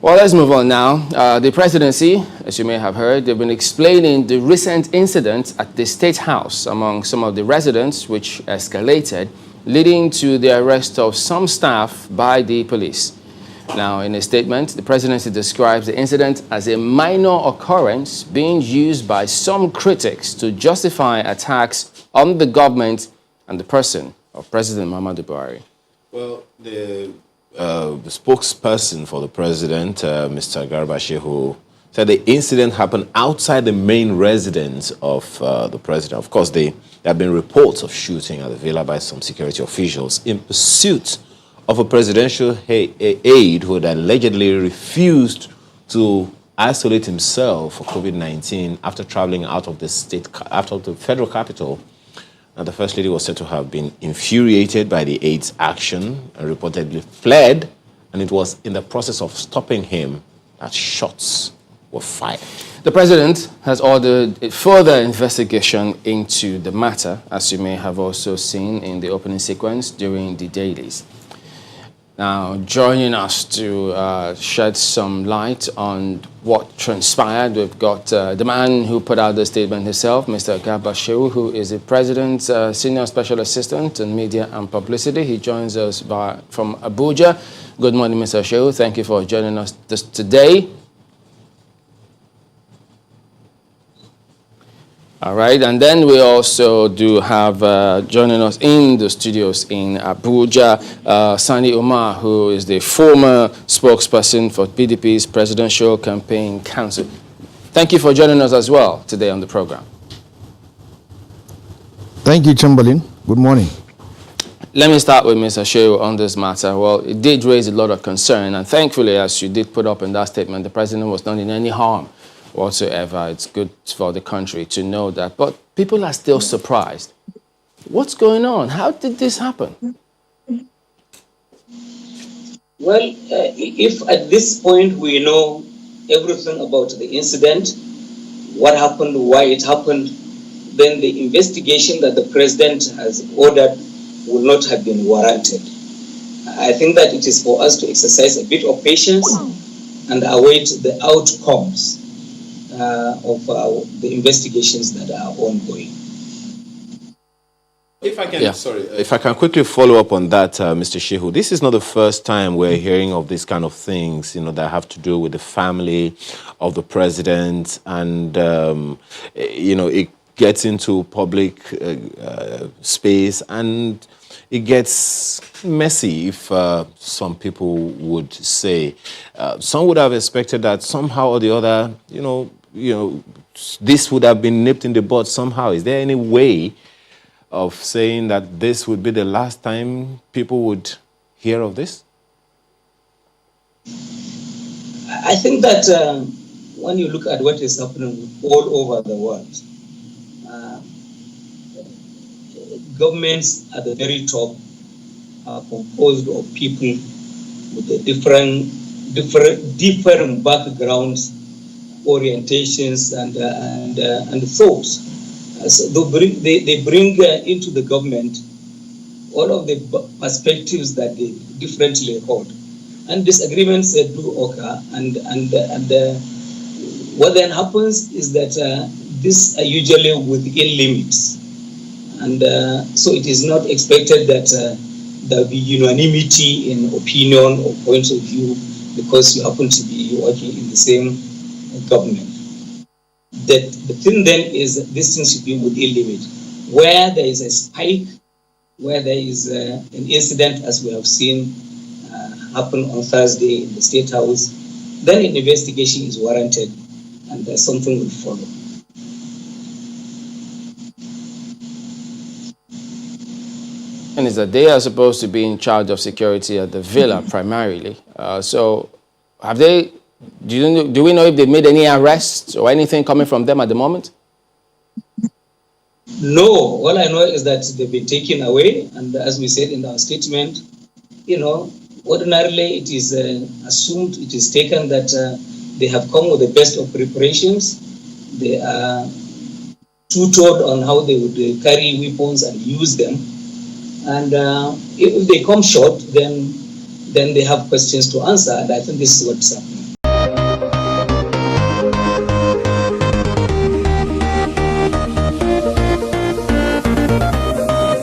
Well, let's move on now. The presidency, as you may have heard, they've been explaining the recent incident at the State House among some of the residents, which escalated, leading to the arrest of some staff by the police. Now, in a statement, the presidency describes the incident as a minor occurrence being used by some critics to justify attacks on the government and the person of President Muhammadu Buhari. Well, the spokesperson for the president, Mr. Garba Shehu, said the incident happened outside the main residence of the president. Of course, there have been reports of shooting at the villa by some security officials in pursuit of a presidential aide who had allegedly refused to isolate himself for COVID-19 after traveling out of the federal capital. And the First Lady was said to have been infuriated by the aide's action and reportedly fled, and it was in the process of stopping him that shots were fired. The president has ordered a further investigation into the matter, as you may have also seen in the opening sequence during the dailies. Now, joining us to shed some light on what transpired, we've got the man who put out the statement himself, Mr. Garba Shehu, who is the President's Senior Special Assistant in Media and Publicity. He joins us from Abuja. Good morning, Mr. Shehu. Thank you for joining us today. All right, and then we also do have joining us in the studios in Abuja, Sani Umar, who is the former spokesperson for PDP's Presidential Campaign Council. Thank you for joining us as well today on the program. Thank you, Chamberlain. Good morning. Let me start with Mr. Shehu on this matter. Well, it did raise a lot of concern, and thankfully, as you did put up in that statement, the president was not in any harm whatsoever. It's good for the country to know that. But people are still surprised. What's going on? How did this happen? Well, if at this point we know everything about the incident, what happened, why it happened, then the investigation that the president has ordered will not have been warranted. I think that it is for us to exercise a bit of patience and await the outcomes of the investigations that are ongoing. If I can, if I can quickly follow up on that, Mr. Shehu, this is not the first time we're hearing of these kind of things, that have to do with the family of the president, and it gets into public space, and it gets messy, if some people would say. Some would have expected that somehow or the other, this would have been nipped in the bud somehow. Is there any way of saying that this would be the last time people would hear of this? I think that when you look at what is happening all over the world, governments at the very top are composed of people with a different backgrounds, orientations, and thoughts. So they bring into the government all of the perspectives that they differently hold, and disagreements do occur. And what then happens is that these are usually within limits, and so it is not expected that there will be unanimity in opinion or points of view because you happen to be working in the same government. That the thing then is this thing should be within limit. Where there is a spike, where there is an incident, as we have seen happen on Thursday in the State House, then an investigation is warranted and something will follow. And is that they are supposed to be in charge of security at the villa primarily. So have they, do we know if they made any arrests or anything coming from them at the moment? No, all I know is that they've been taken away. And as we said in our statement, ordinarily it is assumed, it is taken that they have come with the best of preparations. They are tutored on how they would carry weapons and use them. And if they come short, then they have questions to answer. And I think this is what's